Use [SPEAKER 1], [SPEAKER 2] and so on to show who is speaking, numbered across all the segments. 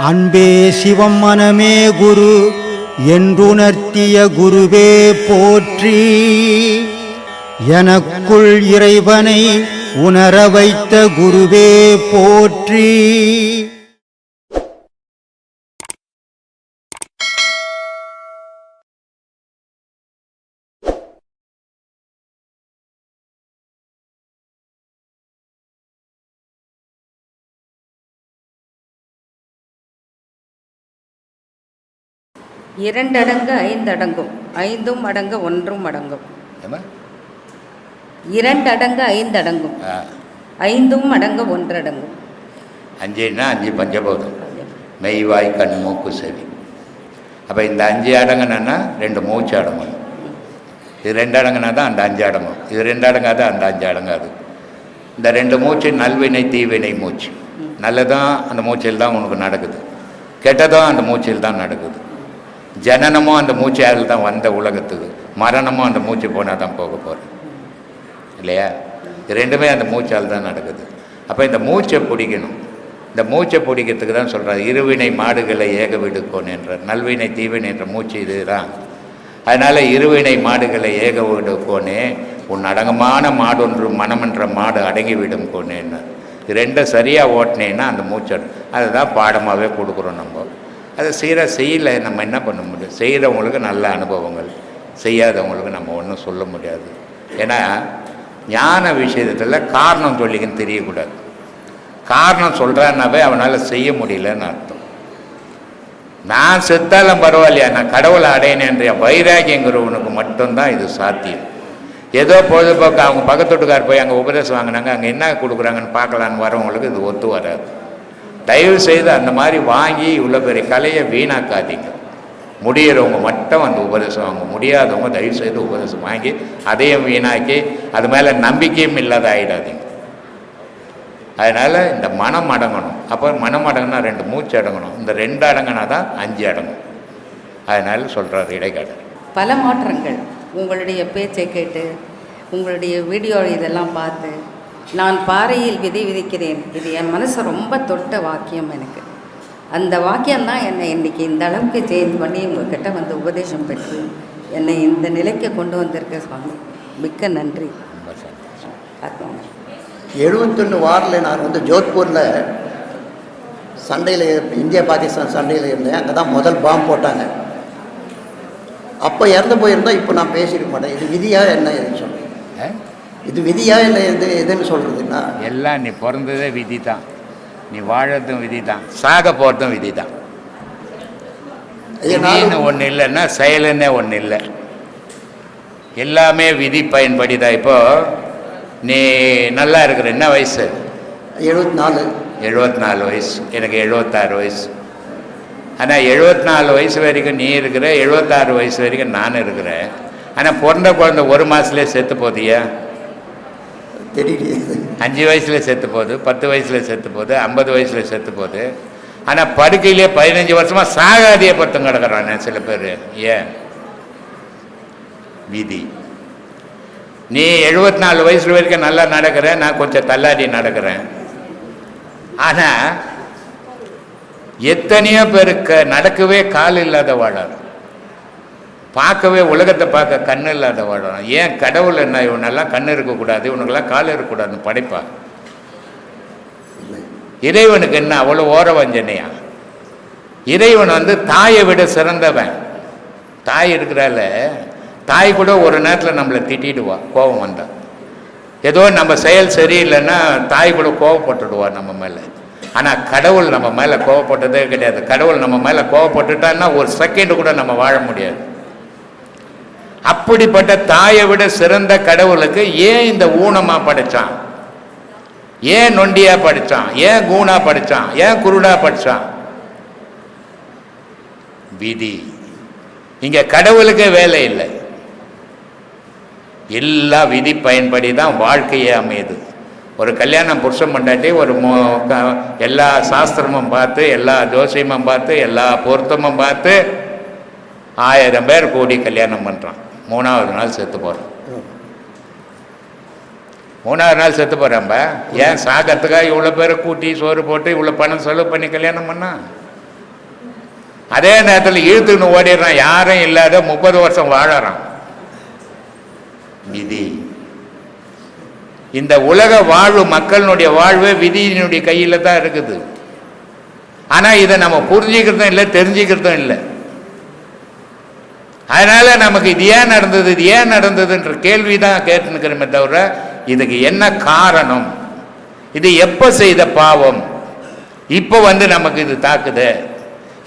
[SPEAKER 1] அன்பே சிவம் மனமே குரு என்றுணர்த்திய குருவே போற்றி. எனக்குள் இறைவனை உணர வைத்த குருவே போற்றி.
[SPEAKER 2] இரண்டடங்க ஐந்தடங்கும், ஐந்தும் அடங்க ஒன்றும் அடங்கும். இரண்டடங்க ஐந்தடங்கும், ஐந்தும் அடங்க ஒன்றடங்கும்.
[SPEAKER 3] அஞ்சுன்னா அஞ்சு பஞ்சபூதம், மெய்வாய் கண் மூக்கு செவி. அப்போ இந்த அஞ்சு அடங்குனா ரெண்டு மூச்சு அடங்கணும். இது ரெண்டு அடங்குனா தான் அந்த அஞ்சு அடங்கும். இது ரெண்டு அடங்காது அந்த அஞ்சு அடங்காது. இந்த ரெண்டு மூச்சு நல்வினை தீவினை மூச்சு. நல்லதும் அந்த மூச்சில் தான் உனக்கு நடக்குது, கெட்டதும் அந்த மூச்சில் தான் நடக்குது. ஜனனமும் அந்த மூச்சால் தான் வந்த உலகத்துக்கு, மரணமும் அந்த மூச்சு போனால் தான் போக போகிறேன் இல்லையா? ரெண்டுமே அந்த மூச்சால் தான் நடக்குது. அப்போ இந்த மூச்சை பிடிக்கணும். இந்த மூச்சை பிடிக்கிறதுக்கு தான் சொல்கிறார், இருவினை மாடுகளை ஏக விடுக்கோன் என்ற, நல்வினை தீவினை என்ற மூச்சு இது தான். அதனால் இருவினை மாடுகளை ஏக விடுக்கோனே, உன் அடங்கமான மாடொன்று மனமென்ற மாடு அடங்கிவிடும் கோனேன்னு. இது ரெண்டும் சரியாக ஓட்டினேன்னா அந்த மூச்சை, அதுதான் பாடமாகவே கொடுக்குறோம். நம்ம அதை சீராக செய்யலை, நம்ம என்ன பண்ண முடியும்? செய்கிறவங்களுக்கு நல்ல அனுபவங்கள், செய்யாதவங்களுக்கு நம்ம ஒன்றும் சொல்ல முடியாது. ஏன்னா ஞான விஷயத்தில் காரணம் சொல்லிக்கன்னு தெரியக்கூடாது. காரணம் சொல்கிறான்னாவே அவனால் செய்ய முடியலன்னு அர்த்தம். நான் செத்தாலும் பரவாயில்லையா, நான் கடவுளை அடையினேன்ற வைராகியங்கிறவனுக்கு மட்டும்தான் இது சாத்தியம். ஏதோ பொழுதுபோக்கு அவங்க பக்கத்து வீட்டுக்கார் போய் அங்கே உபதேசம் வாங்கினாங்க, அங்கே என்ன கொடுக்குறாங்கன்னு பார்க்கலான்னு வரவங்களுக்கு இது ஒத்து வராது. தயவு செய்து அந்த மாதிரி வாங்கி இவ்வளோ பெரிய கலையை வீணாக்காதீங்க. முடிகிறவங்க மட்டும் அந்த உபதேசம் வாங்க, முடியாதவங்க தயவு செய்து உபதேசம் வாங்கி அதையும் வீணாக்கி அது மேலே நம்பிக்கையும் இல்லாத ஆகிடாதீங்க. அதனால் இந்த மனம் அடங்கணும். அப்போ மனம் அடங்கினா ரெண்டு மூச்சு அடங்கணும். இந்த ரெண்டு அடங்கினா தான் அஞ்சு அடங்கும். அதனால் சொல்கிறார் இடைக்காடர்.
[SPEAKER 2] பல மாற்றங்கள் உங்களுடைய பேச்சை கேட்டு, உங்களுடைய வீடியோ இதெல்லாம் பார்த்து, நான் பாறையில் விதை விதைக்கிறேன், இது என் மனசை ரொம்ப தொட்ட வாக்கியம். எனக்கு அந்த வாக்கியம்தான் என்னை இன்றைக்கி இந்த அளவுக்கு சேஞ்ச் பண்ணி உங்கள்கிட்ட வந்து உபதேசம் பெற்று என்னை இந்த நிலைக்கு கொண்டு வந்திருக்க சுவாமி, மிக்க நன்றி.
[SPEAKER 4] 71 வாரில் நான் வந்து ஜோத்பூரில் சண்டையில், இந்தியா பாகிஸ்தான் சண்டையில் இருந்தேன். அங்கே தான் முதல் பாம்பு போட்டாங்க. அப்போ இறந்து போயிருந்தால் இப்போ நான் பேசிக்க மாட்டேன். இது விதியாக என்ன எதுன்னு சொல்கிறேன்? இது விதியா இல்லை எதுன்னு சொல்கிறதுன்னா,
[SPEAKER 3] எல்லாம் நீ பிறந்ததே விதி தான், நீ வாழறதும் விதி தான், சாக போகிறதும் விதி தான். விதின்னு ஒன்று இல்லைன்னா செயலுன்னே ஒன்று இல்லை, எல்லாமே விதி பயன்படி தான். இப்போது நீ நல்லா இருக்கிற, என்ன வயசு? 74 வயசு. எனக்கு 76 வயசு. ஆனால் 74 வயசு வரைக்கும் நீ இருக்கிற, 76 வயசு வரைக்கும் நான் இருக்கிறேன். ஆனால் பிறந்த குழந்தை ஒரு மாதத்துலேயே செத்து போதியா?
[SPEAKER 4] தெரியல.
[SPEAKER 3] 5 வயசுல செத்து போகுது, 10 வயசுல செத்து போகுது, 50 வயசுல செத்து போகுது. ஆனால் படுக்கையிலே 15 வருஷமாக சாகாதிய பத்தம் கிடக்கிறானே சில பேர். ஏன்? விதி. நீ 74 வயசு வரைக்கும் நல்லா நடக்கிறேன், நான் கொஞ்சம் தள்ளாடி நடக்கிறேன். ஆனால் எத்தனையோ பேருக்கு நடக்கவே கால் இல்லாத வாழார், பார்க்கவே உலகத்தை பார்க்க கண்ணு இல்லாத வாழணும். ஏன்? கடவுள் என்ன இவனெல்லாம் கண்ணு இருக்கக்கூடாது, இவனுக்கெல்லாம் கால் இருக்கக்கூடாதுன்னு படைப்பா. இறைவனுக்கு என்ன அவ்வளோ ஓர வஞ்சனையா? இறைவன் வந்து தாயை விட சிறந்தவன். தாய் இருக்கிறால, தாய் கூட ஒரு நேரத்தில் நம்மளை திட்டிடுவா கோபம் வந்தா. ஏதோ நம்ம செயல் சரியில்லைன்னா தாய் கூட கோவப்பட்டுடுவா நம்ம மேலே. ஆனால் கடவுள் நம்ம மேலே கோவப்பட்டதே கிடையாது. கடவுள் நம்ம மேலே கோவப்பட்டுட்டான்னா ஒரு செகண்டு கூட நம்ம வாழ முடியாது. அப்படிப்பட்ட தாயை விட சிறந்த கடவுளுக்கு ஏன் இந்த ஊனமா படைச்சான்? ஏன் நொண்டியா படிச்சான்? ஏன் கூணா படிச்சான்? ஏன் குருடா படிச்சான்? விதி. இங்க கடவுளுக்கே வேலை இல்லை, எல்லா விதி பயன்படி தான் வாழ்க்கையே அமையுது. ஒரு கல்யாணம் புருஷன் பண்ணாட்டி ஒரு எல்லா சாஸ்திரமும் பார்த்து, எல்லா ஜோசியமும் பார்த்து, எல்லா பொருத்தமும் பார்த்து 1000 பேர் கூடி கல்யாணம் பண்ணுறான். 3வது நாள் செத்து போகிறான். 3வது நாள் செத்து போகிறான்ப. ஏன்? சாகத்துக்காக இவ்வளோ பேரை கூட்டி சோறு போட்டு இவ்வளோ பணம் செலவு பண்ணி கல்யாணம் பண்ணா? அதே நேரத்தில் இழுத்துன்னு ஓடிடுறான், யாரும் இல்லாத 30 வருஷம் வாழறான். விதி. இந்த உலக வாழ்வு, மக்களினுடைய வாழ்வு விதியினுடைய கையில தான் இருக்குது. ஆனா இதை நம்ம புரிஞ்சுக்கிறதும் இல்லை, தெரிஞ்சுக்கிறதும் இல்லை. அதனால நமக்கு இது ஏன் நடந்தது, இது ஏன் நடந்ததுன்ற கேள்விதான் கேட்டுக்கிறோமே தவிர இதுக்கு என்ன காரணம், இது எப்ப செய்த பாவம், இப்போ நமக்கு இது தாக்குது,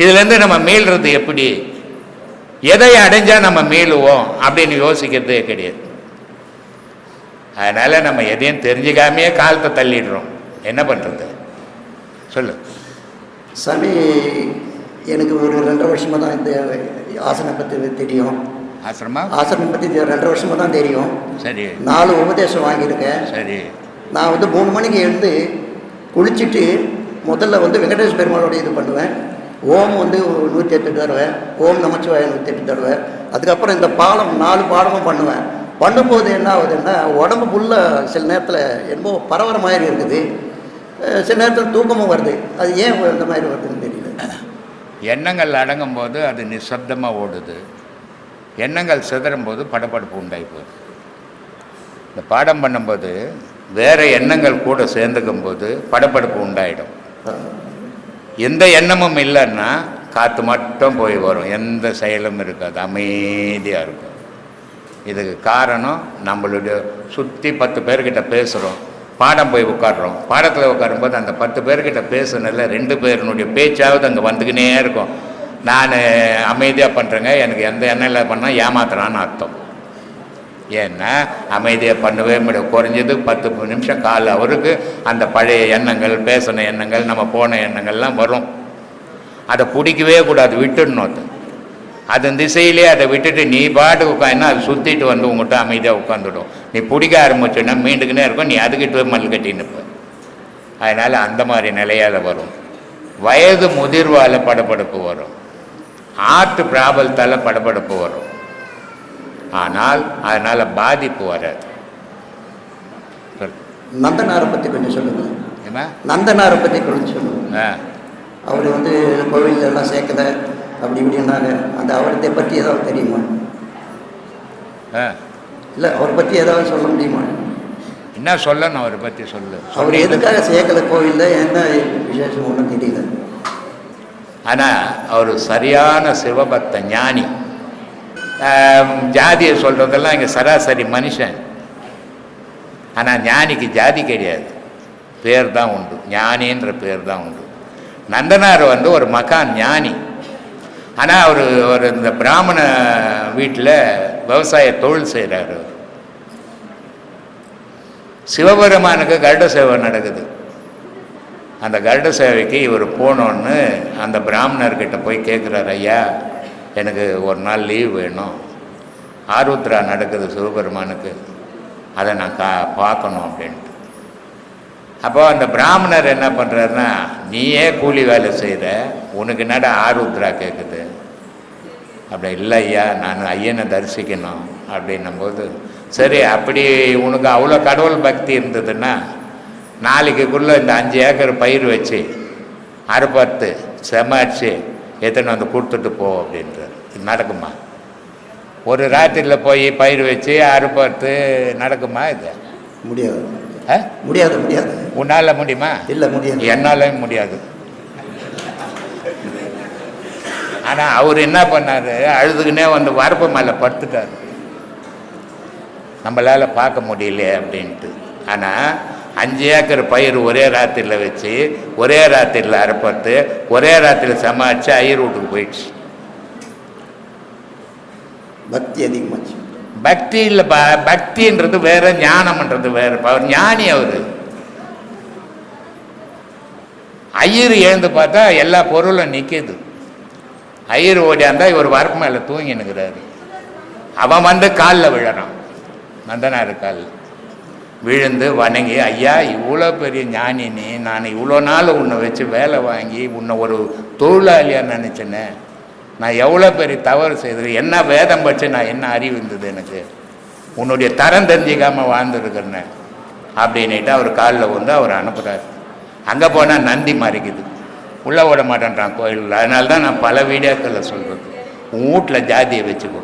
[SPEAKER 3] இதுல இருந்து நம்ம மீள்றது எப்படி, எதை அடைஞ்சா நம்ம மீளுவோம் அப்படின்னு யோசிக்கிறதே கிடையாது. அதனால நம்ம எதையும் தெரிஞ்சுக்காமையே காலத்தை தள்ளிடுறோம். என்ன பண்றது சொல்லு
[SPEAKER 4] சாமி. எனக்கு ஒரு 2.5 வருஷமாக தான் இந்த ஆசனம் பற்றி தெரியும். ஆசனம் பற்றி 2.5 வருஷமாக தான் தெரியும்.
[SPEAKER 3] சரி.
[SPEAKER 4] 4 உபதேசம் வாங்கியிருக்கேன்.
[SPEAKER 3] சரி.
[SPEAKER 4] நான் 3 மணிக்கு எழுந்து குளிச்சுட்டு முதல்ல வெங்கடேஷ் பெருமாளோட இது பண்ணுவேன். ஓம் 108 தடவை, ஓம் நமச்சிவாய 108 தடவை. அதுக்கப்புறம் இந்த பாலம் 4 பாடமும் பண்ணுவேன். பண்ணும்போது என்ன ஆகுதுன்னா உடம்பு ஃபுல்லாக சில நேரத்தில் என்னமோ பரவற மாதிரி இருக்குது, சில நேரத்தில் தூக்கமும் வருது. அது ஏன் இந்த மாதிரி வருதுன்னு தெரியல.
[SPEAKER 3] எண்ணங்கள் அடங்கும் போது அது நிசப்தமாக ஓடுது, எண்ணங்கள் சிதறும் போது படபடப்பு உண்டாகி போகுது. இந்த பாடம் பண்ணும்போது வேற எண்ணங்கள் கூட சேர்ந்துக்கும் போது படபடப்பு உண்டாயிடும். எந்த எண்ணமும் இல்லைன்னா காற்று மட்டும் போய் வரும், எந்த செயலும் இருக்காது, அமைதியாக இருக்கும். இதுக்கு காரணம் நம்மளுடைய சுற்றி 10 பேர்கிட்ட பேசுகிறோம், பாடம் போய் உட்காடுறோம். பாடத்தில் உட்காரும்போது அந்த 10 பேர்கிட்ட பேசுனதில்ல 2 பேருனுடைய பேச்சாவது அங்கே வந்துக்கினே இருக்கும். நான் அமைதியாக பண்ணுறேங்க, எனக்கு எந்த எண்ணம் இல்லை பண்ணால் ஏமாத்துறான்னு அர்த்தம். ஏன்னா அமைதியாக பண்ணவே முடியும். குறைஞ்சது 10 நிமிஷம் கால் அவருக்கு அந்த பழைய எண்ணங்கள், பேசின எண்ணங்கள், நம்ம போன எண்ணங்கள்லாம் வரும். அதை பிடிக்கவே கூடாது, விட்டுடணும். அதன் திசையிலே அதை விட்டுட்டு நீ பாட்டு உட்காந்துன்னா அது சுற்றிட்டு உங்கள்கிட்ட அமைதியாக உட்காந்துடும். நீ பிடிக்க ஆரம்பிச்சோன்னா மீண்டுக்குன்னே இருக்கும், நீ அதுக்கிட்ட மல் கட்டின்னு இருப்ப. அதனால் அந்த மாதிரி நிலையால் வரும். வயது முதிர்வால் படபடப்பு வரும், ஆற்று பிராபலத்தால் படபடப்பு வரும். ஆனால் அதனால் பாதிப்பு வராது.
[SPEAKER 4] நந்தனாரை பற்றி கொஞ்சம் சொல்லுங்க.
[SPEAKER 3] ஏமா
[SPEAKER 4] நந்தனாரை பற்றி கொஞ்சம் சொல்லுங்க. அவர் கோவில் எல்லாம் சேர்க்கல அப்படி இப்படின்னாங்க. அந்த அவரை பற்றி ஏதாவது தெரியுமா? இல்லை, அவரை பற்றி ஏதாவது சொல்ல முடியுமா?
[SPEAKER 3] என்ன சொல்லணும் அவரை பற்றி சொல்லு.
[SPEAKER 4] அவர் எதுக்காக சேர்க்கல கோவிலில், என்ன விசேஷம் ஒன்றும் தெரியல.
[SPEAKER 3] ஆனால் அவர் சரியான சிவபக்த ஞானி. ஜாதியை சொல்கிறதெல்லாம் இங்கே சராசரி மனுஷன். ஆனால் ஞானிக்கு ஜாதி கிடையாது, பேர் தான் உண்டு, ஞானின்ற பேர் தான் உண்டு. நந்தனார் ஒரு மகான் ஞானி. ஆனால் அவர் இந்த பிராமண வீட்டில் விவசாய தொழில் செய்கிறாரு. சிவபெருமானுக்கு கருட சேவை நடக்குது. அந்த கருட சேவைக்கு இவர் போனோன்னு அந்த பிராமணர்கிட்ட போய் கேட்குறாரு, ஐயா எனக்கு ஒரு நாள் லீவ் வேணும், ஆருத்ரா நடக்குது சிவபெருமானுக்கு, அதை நான் பார்க்கணும் அப்படின்ட்டு. அப்போ அந்த பிராமணர் என்ன பண்ணுறாருன்னா, நீயே கூலி வேலை செய்கிற, உனக்கு என்னடா ஆருத்ரா கேட்குது. அப்படி இல்லை ஐயா, நான் ஐயனை தரிசிக்கணும் அப்படின்னும்போது, சரி அப்படி உனக்கு அவ்வளோ கடவுள் பக்தி இருந்ததுன்னா நாளைக்குள்ளே இந்த 5 ஏக்கர் பயிர் வச்சு அறுபத்து செமாச்சு எத்தனை கொடுத்துட்டு போ அப்படின்றார். இது நடக்குமா? ஒரு ராத்திரியில் போய் பயிர் வச்சு அறுபத்து நடக்குமா? இது
[SPEAKER 4] முடியாது. முடியாது முடியாது.
[SPEAKER 3] உன்னால் முடியுமா? இல்லை, முடியாது. என்னாலும் முடியாது. ஆனால் அவர் என்ன பண்ணார், அழுதுக்குன்னே வரப்பு மேலே படுத்துட்டார், நம்மளால் பார்க்க முடியலையே அப்படின்ட்டு. ஆனால் 5 ஏக்கர் பயிர் ஒரே ராத்திரியில் வச்சு ஒரே ராத்திரியில் அறுப்பத்து ஒரே ராத்திரியில் சமாளித்து ஐயர் வீட்டுக்கு போயிடுச்சு.
[SPEAKER 4] பக்தி அதிகமாச்சு.
[SPEAKER 3] பக்தி இல்லை, பக்தின்றது வேற, ஞானம்ன்றது வேற. அவர் ஞானி. அவர் ஐயர் எழுந்து பார்த்தா எல்லா பொருளும் நிற்கிது. ஐயர் ஓடியாந்தா இவர் வரப்பு மேலே தூங்கினுக்கிறாரு. அவன் காலில் விழறான், நந்தனார் காலில் விழுந்து வணங்கி, ஐயா இவ்வளோ பெரிய ஞானி நீ, நான் இவ்வளோ நாள் உன்னை வச்சு வேலை வாங்கி உன்னை ஒரு தொழிலாளியாக நினச்சினே, நான் எவ்வளோ பெரிய தவறு செய்தது, என்ன வேதம் பற்றி நான் என்ன அறிவு இருந்தது எனக்கு, உன்னுடைய தரம் தெரிஞ்சிக்காமல் வாழ்ந்துருக்கிறேன்னு அப்படின்ட்டு அவர் காலில் அவர் அனுப்புகிறார். அங்கே போனால் நந்தி மறைக்குது. உள்ளே விட மாட்டேன்றான் கோயிலில். அதனால தான் நான் பல வீடியோக்களில் சொல்கிறது, உன் வீட்டில் ஜாதியை வச்சுக்கோ,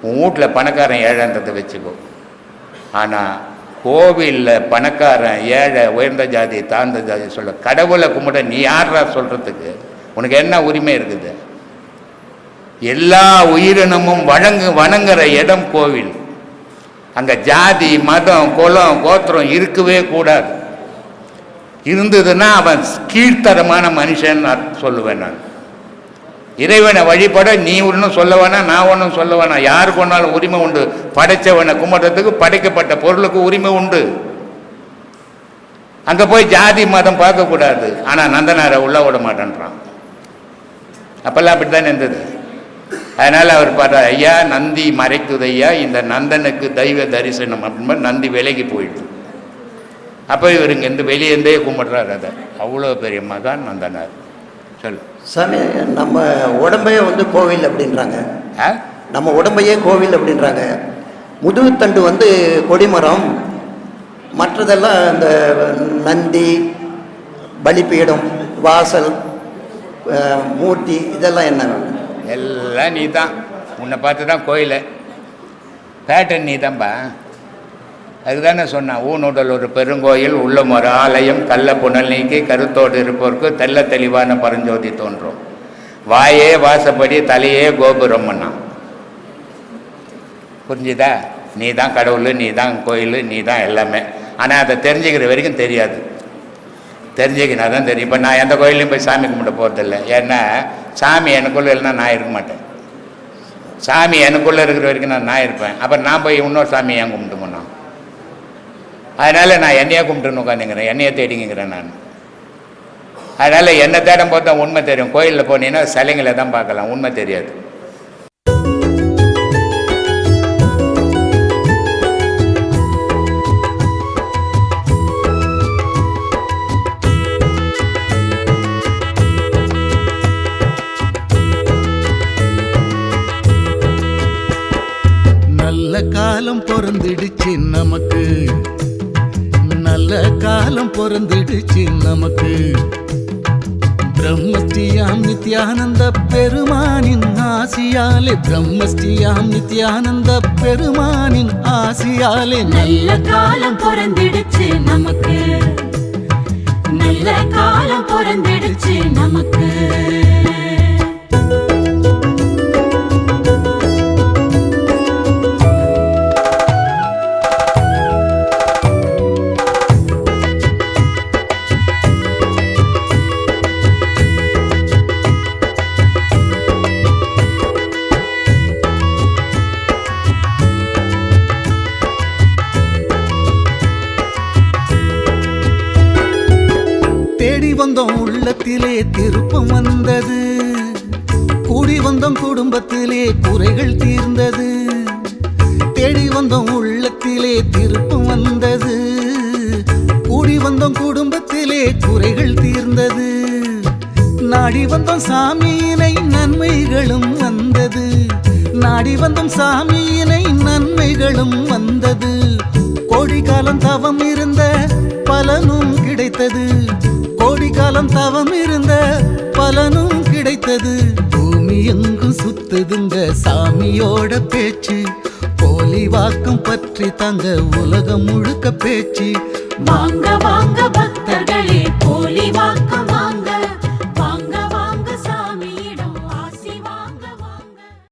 [SPEAKER 3] உன் வீட்டில் பணக்காரன் ஏழைன்றதை வச்சுக்கோ. ஆனால் கோவிலில் பணக்காரன் ஏழை உயர்ந்த ஜாதி தாழ்ந்த ஜாதி சொல்ல, கடவுளை கும்பிட நீ யாரா சொல்கிறதுக்கு? உனக்கு என்ன உரிமை இருக்குது? எல்லா உயிரினமும் வணங்குற இடம் கோவில். அங்கே ஜாதி மதம் குலம் கோத்திரம் இருக்கவே கூடாது. இருந்ததுன்னா அவன் கீழ்த்தரமான மனுஷன் சொல்லுவேன் நான். இறைவனை வழிபட நீ ஒன்றும் சொல்ல வேணாம், நான் ஒன்றும் சொல்ல வேணாம். யாருக்கு ஒன்றாலும் உரிமை உண்டு. படைச்சவனை கும்பிட்றதுக்கு படைக்கப்பட்ட பொருளுக்கு உரிமை உண்டு. அங்கே போய் ஜாதி மதம் பார்க்கக்கூடாது. ஆனால் நந்தனாரை உள்ள விட மாட்டேன்றான். அப்பெல்லாம் அப்படி தான் இருந்தது. அதனால் அவர் பார்த்தா, ஐயா நந்தி மறைக்குது ஐயா, இந்த நந்தனுக்கு தெய்வ தரிசனம் அப்படின்னு நந்தி விலகி போயிடுது. அப்போ இவருங்க இந்த வெளியேந்தே கும்பிட்றாரு. அதை அவ்வளோ பெரிய மகான் நந்தனார். சொல்லு
[SPEAKER 4] சாமி, நம்ம உடம்பையே வந்து கோவில் அப்படின்றாங்க. நம்ம உடம்பையே கோவில் அப்படின்றாங்க. முதுகுத்தண்டு வந்து கொடிமரம், மற்றதெல்லாம் இந்த நந்தி, பலிப்பீடம், வாசல், மூர்த்தி, இதெல்லாம் என்ன?
[SPEAKER 3] எல்லாம் நீ தான். உன்னை பார்த்து தான் கோயில் பேட்டன் நீ தான்பா. அதுதானே சொன்னான், ஊனுடல் ஒரு பெருங்கோயில் உள்ளம் ஒரு ஆலயம், கள்ள புனல் நீக்கி கருத்தோடு இருப்போருக்கு தெல்ல தெளிவான பரஞ்சோதி தோன்றும். வாயே வாசப்படி தலையே கோபுரம் பண்ணான். புரிஞ்சுதா? நீ தான் கடவுள், நீ தான் கோயில், நீ தான் எல்லாமே. ஆனால் அதை தெரிஞ்சுக்கிற வரைக்கும் தெரியாது. தெரிஞ்சுக்கினா தான் தெரியும். இப்போ நான் எந்த கோயிலையும் போய் சாமி கும்பிட போகிறதில்ல. ஏன்னா சாமி எனக்குள்ளே இல்லைன்னா நான் இருக்க மாட்டேன். சாமி எனக்குள்ளே இருக்கிற வரைக்கும் நான் இருப்பேன். அப்புறம் நான் போய் இன்னொரு சாமி ஏன் கும்பிட்டு போனோம்? அதனால் நான் என்னையே கும்பிட்டுன்னு உட்காந்துங்கிறேன், என்னையே தேடிங்கிறேன் நான். அதனால் என்னை தேடும் போது தான் உண்மை தெரியும். கோயிலில் போனீங்கன்னா சிலைங்களை தான் பார்க்கலாம், உண்மை தெரியாது.
[SPEAKER 5] நல்ல காலம் பொறந்துடுச்சு நமக்கு, நல்ல காலம் பொறந்துடுச்சு நமக்கு. பிரம்மஸ்ரீயாம் நித்யானந்த பெருமானின் ஆசியாலே, பிரம்மஸ்ரீயாம் நித்யானந்த பெருமானின் ஆசியாலே
[SPEAKER 6] நல்ல காலம் பொறந்துடுச்சு நமக்கு, நல்ல காலம் பொறந்துடுச்சு நமக்கு.
[SPEAKER 5] தேடி வந்தோம் உள்ளத்திலே திருப்பம் வந்தது, கூடி வந்தோம் குடும்பத்திலே குறைகள் தீர்ந்தது. தேடி வந்தோம் உள்ளத்திலே திருப்பம் வந்தது, கூடி வந்தோம் குடும்பத்திலே குறைகள் தீர்ந்தது. நாடி வந்தோம் சாமியினை நன்மைகளும் வந்தது, நாடி வந்தோம் சாமியினை நன்மைகளும் வந்தது. கோடி காலம் தவம் இருந்த பலனும் கிடைத்தது, கோடி காலம் தவம் இருந்த பலனும் கிடைத்தது. பூமி எங்கும் சுத்துதுங்க சாமியோட பேச்சு, போலி வாக்கம் பற்றி தங்க உலகம் முழுக்க பேச்சு.
[SPEAKER 6] வாங்க வாங்க